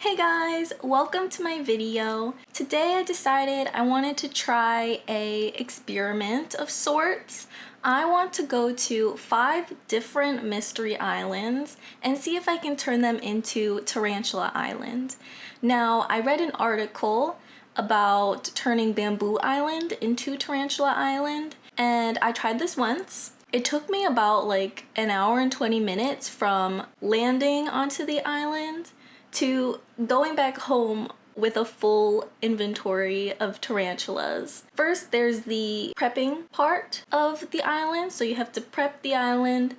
Hey guys, welcome to my video. Today I decided I wanted to try a experiment of sorts. I want to go to 5 different mystery islands and see if I can turn them into Tarantula Island. Now, I read an article about turning Bamboo Island into Tarantula Island, and I tried this once. It took me about like an hour and 20 minutes from landing onto the island to going back home with a full inventory of tarantulas. First, there's the prepping part of the island. So you have to prep the island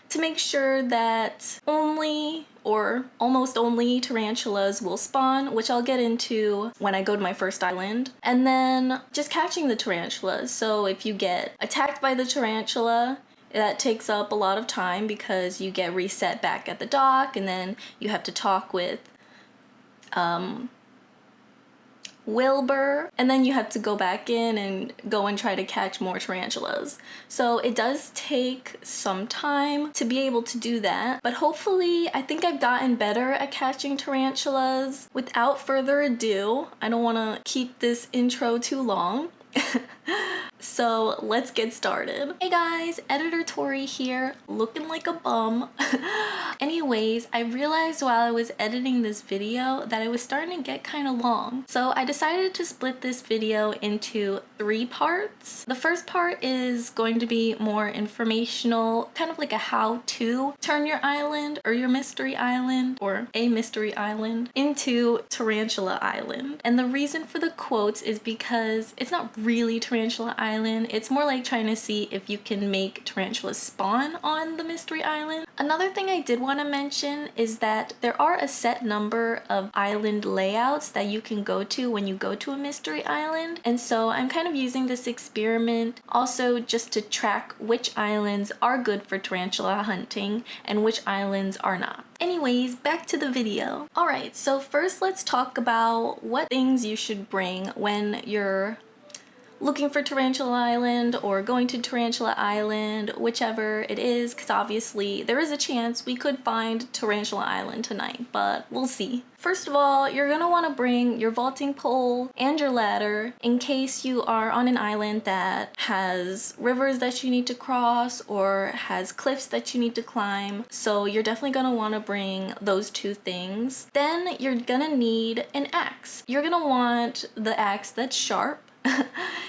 to make sure that only or almost only tarantulas will spawn, which I'll get into when I go to my first island. And then just catching the tarantulas. So if you get attacked by the tarantula, that takes up a lot of time because you get reset back at the dock, and then you have to talk with Wilbur, and then you have to go back in and go and try to catch more tarantulas. So it does take some time to be able to do that, but hopefully I think I've gotten better at catching tarantulas. Without further ado, I don't want to keep this intro too long. So let's get started. Hey guys, Editor Tori here, looking like a bum. Anyways, I realized while I was editing this video that it was starting to get kind of long. So I decided to split this video into 3 parts. The first part is going to be more informational, kind of like a how-to turn your island or your mystery island or a mystery island into Tarantula Island. And the reason for the quotes is because it's not really Tarantula Island. It's more like trying to see if you can make tarantulas spawn on the mystery island. Another thing I did want to mention is that there are a set number of island layouts that you can go to when you go to a mystery island. And so I'm kind of using this experiment also just to track which islands are good for tarantula hunting and which islands are not. Anyways, back to the video. Alright, so first let's talk about what things you should bring when you're looking for Tarantula Island or going to Tarantula Island, whichever it is, because obviously there is a chance we could find Tarantula Island tonight, but we'll see. First of all, you're gonna want to bring your vaulting pole and your ladder in case you are on an island that has rivers that you need to cross or has cliffs that you need to climb. So you're definitely gonna want to bring those 2 things. Then you're gonna need an axe. You're gonna want the axe that's sharp.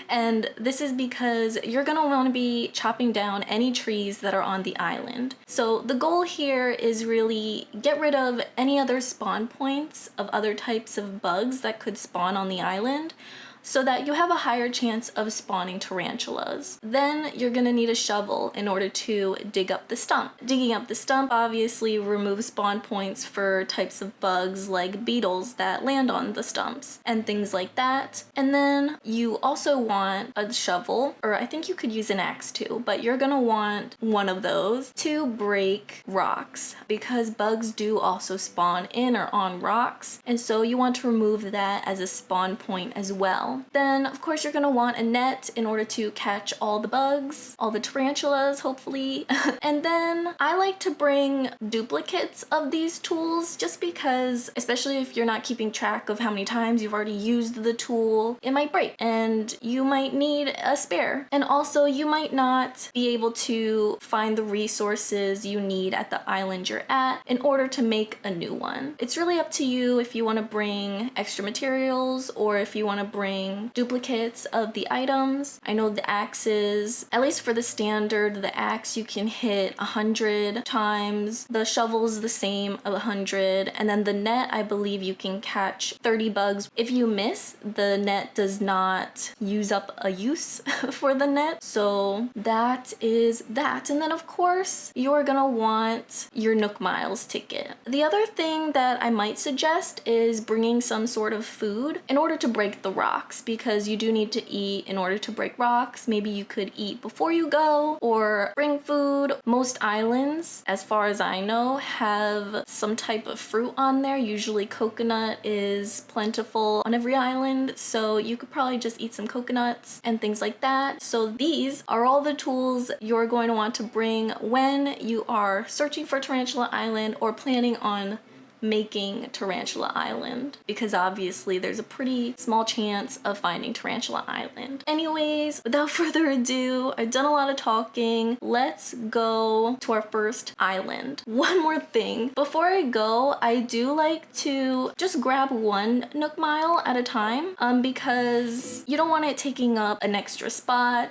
And this is because you're gonna want to be chopping down any trees that are on the island. So the goal here is really get rid of any other spawn points of other types of bugs that could spawn on the island, so that you have a higher chance of spawning tarantulas. Then you're gonna need a shovel in order to dig up the stump. Digging up the stump obviously removes spawn points for types of bugs like beetles that land on the stumps and things like that. And then you also want a shovel, or I think you could use an axe too, but you're gonna want one of those to break rocks because bugs do also spawn in or on rocks, and so you want to remove that as a spawn point as well. Then of course you're gonna want a net in order to catch all the bugs, all the tarantulas hopefully. And then I like to bring duplicates of these tools just because, especially if you're not keeping track of how many times you've already used the tool, it might break and you might need a spare. And also you might not be able to find the resources you need at the island you're at in order to make a new one. It's really up to you if you want to bring extra materials or if you want to bring duplicates of the items. I know the axes, at least for the standard, the axe you can hit 100 times, the shovel's the same, 100, and then the net I believe you can catch 30 bugs. If you miss, the net does not use up a use for the net, so that is that. And then of course you're gonna want your Nook Miles ticket. The other thing that I might suggest is bringing some sort of food in order to break the rock. Because you do need to eat in order to break rocks. Maybe you could eat before you go or bring food. Most islands, as far as I know, have some type of fruit on there. Usually coconut is plentiful on every island, so you could probably just eat some coconuts and things like that. So these are all the tools you're going to want to bring when you are searching for Tarantula Island or planning on making Tarantula Island, because obviously there's a pretty small chance of finding Tarantula Island. Anyways, without further ado, I've done a lot of talking. Let's go to our first island. One more thing. Before I go, I do like to just grab one Nook Mile at a time because you don't want it taking up an extra spot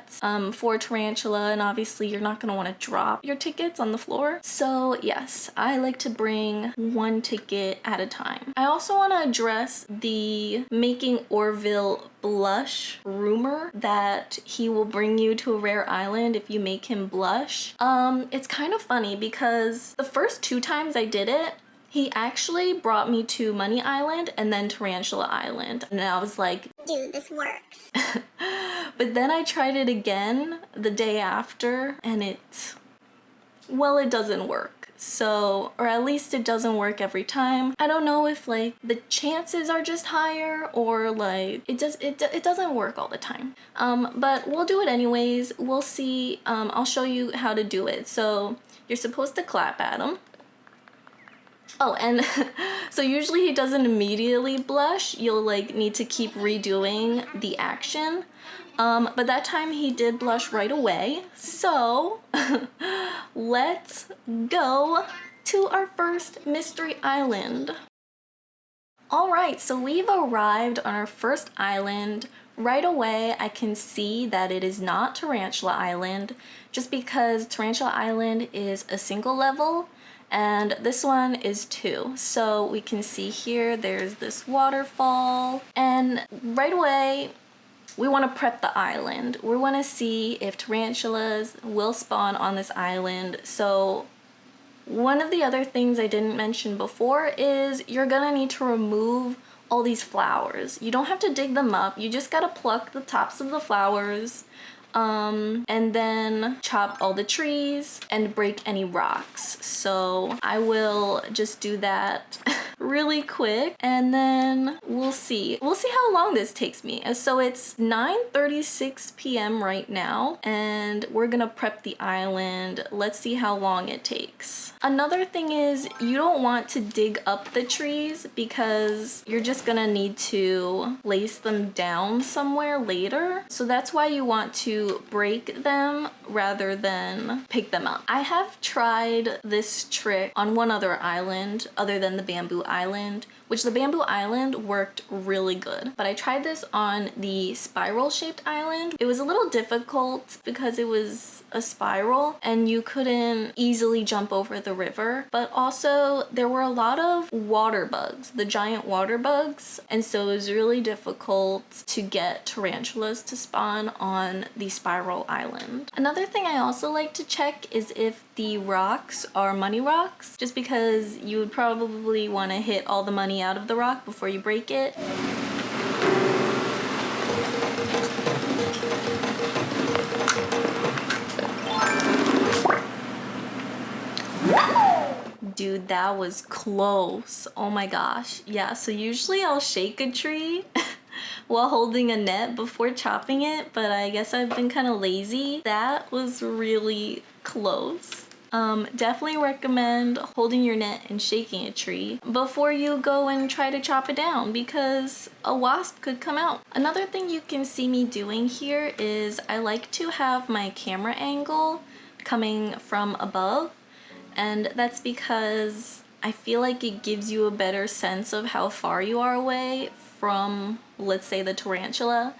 for Tarantula, and obviously you're not going to want to drop your tickets on the floor. So yes, I like to bring one ticket at a time. I also want to address the making Orville blush rumor that he will bring you to a rare island if you make him blush. It's kind of funny because the first 2 times I did it, he actually brought me to Money Island and then Tarantula Island. And I was like, dude, this works. But then I tried it again the day after and it doesn't work. So, or at least it doesn't work every time. I don't know if like the chances are just higher or like it doesn't work all the time. But we'll do it anyways. We'll see. I'll show you how to do it. So you're supposed to clap at him. Oh, and so usually he doesn't immediately blush. You'll like need to keep redoing the action. But that time he did blush right away. So let's go to our first mystery island. All right, so we've arrived on our first island. Right away, I can see that it is not Tarantula Island, just because Tarantula Island is a single level and this one is 2. So we can see here, there's this waterfall, and right away, we want to prep the island. We want to see if tarantulas will spawn on this island. So one of the other things I didn't mention before is you're gonna need to remove all these flowers. You don't have to dig them up. You just gotta pluck the tops of the flowers and then chop all the trees and break any rocks. So I will just do that really quick and then we'll see how long this takes me. So it's 9:36 p.m. right now and we're gonna prep the island. Let's see how long it takes. Another thing is you don't want to dig up the trees because you're just gonna need to place them down somewhere later. So that's why you want to break them rather than pick them up. I have tried this trick on one other island other than the bamboo island, which the bamboo island worked really good. But I tried this on the spiral shaped island. It was a little difficult because it was a spiral and you couldn't easily jump over the river, but also there were a lot of water bugs, the giant water bugs, and so it was really difficult to get tarantulas to spawn on the spiral island. Another thing I also like to check is if the rocks are money rocks, just because you would probably want to hit all the money out of the rock before you break it. Dude, that was close. Oh my gosh. Yeah, so usually I'll shake a tree while holding a net before chopping it, but I guess I've been kind of lazy. That was really close. Definitely recommend holding your net and shaking a tree before you go and try to chop it down because a wasp could come out. Another thing you can see me doing here is I like to have my camera angle coming from above, and that's because I feel like it gives you a better sense of how far you are away from, let's say, the tarantula,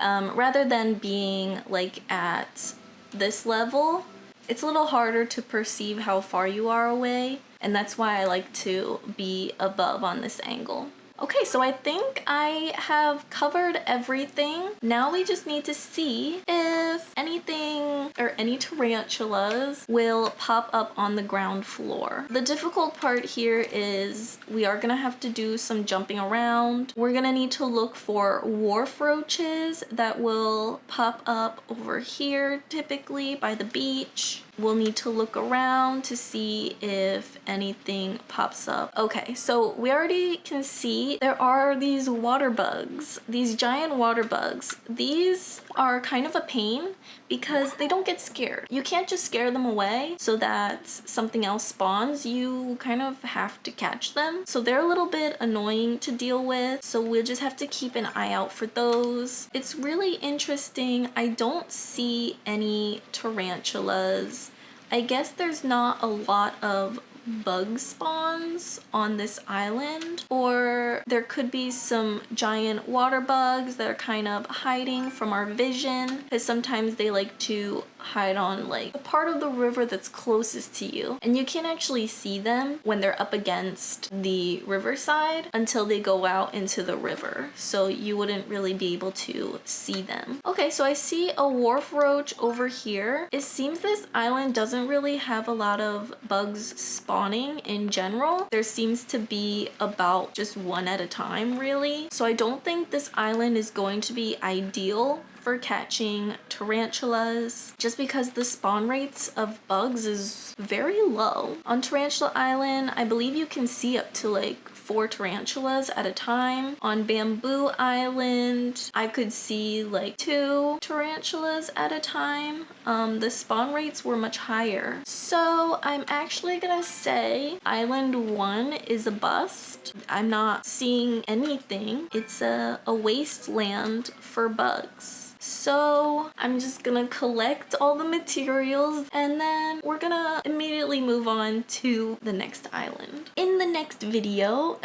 rather than being like at this level. It's a little harder to perceive how far you are away, and that's why I like to be above on this angle. Okay, so I think I have covered everything. Now we just need to see if anything or any tarantulas will pop up on the ground floor. The difficult part here is we are gonna have to do some jumping around. We're gonna need to look for wharf roaches that will pop up over here, typically by the beach. we'll need to look around to see if anything pops up. Okay, so we already can see there are these water bugs, these giant water bugs. These are kind of a pain because they don't get scared. You can't just scare them away so that something else spawns. You kind of have to catch them. So they're a little bit annoying to deal with. So we'll just have to keep an eye out for those. It's really interesting. I don't see any tarantulas. I guess there's not a lot of bug spawns on this island, or there could be some giant water bugs that are kind of hiding from our vision, because sometimes they like to hide on like the part of the river that's closest to you, and you can't actually see them when they're up against the riverside until they go out into the river, so you wouldn't really be able to see them. Okay, so I see a wharf roach over here. It seems this island doesn't really have a lot of bugs spawning in general. There seems to be about just one at a time, really. So I don't think this island is going to be ideal for catching tarantulas, just because the spawn rates of bugs is very low. On Tarantula Island, I believe you can see up to like 4 tarantulas at a time. On Bamboo Island, I could see like 2 tarantulas at a time. The spawn rates were much higher. So I'm actually gonna say Island 1 is a bust. I'm not seeing anything. It's a wasteland for bugs. So I'm just gonna collect all the materials and then we're gonna immediately move on to the next island. In the next video,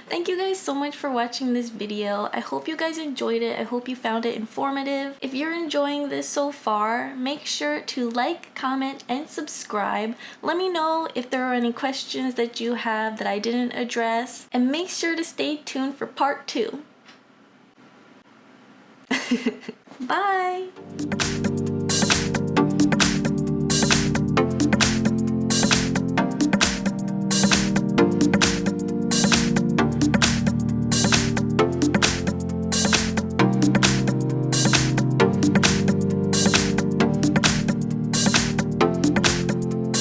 thank you guys so much for watching this video. I hope you guys enjoyed it. I hope you found it informative. If you're enjoying this so far, make sure to like, comment, and subscribe. Let me know if there are any questions that you have that I didn't address, and make sure to stay tuned for part 2. Bye!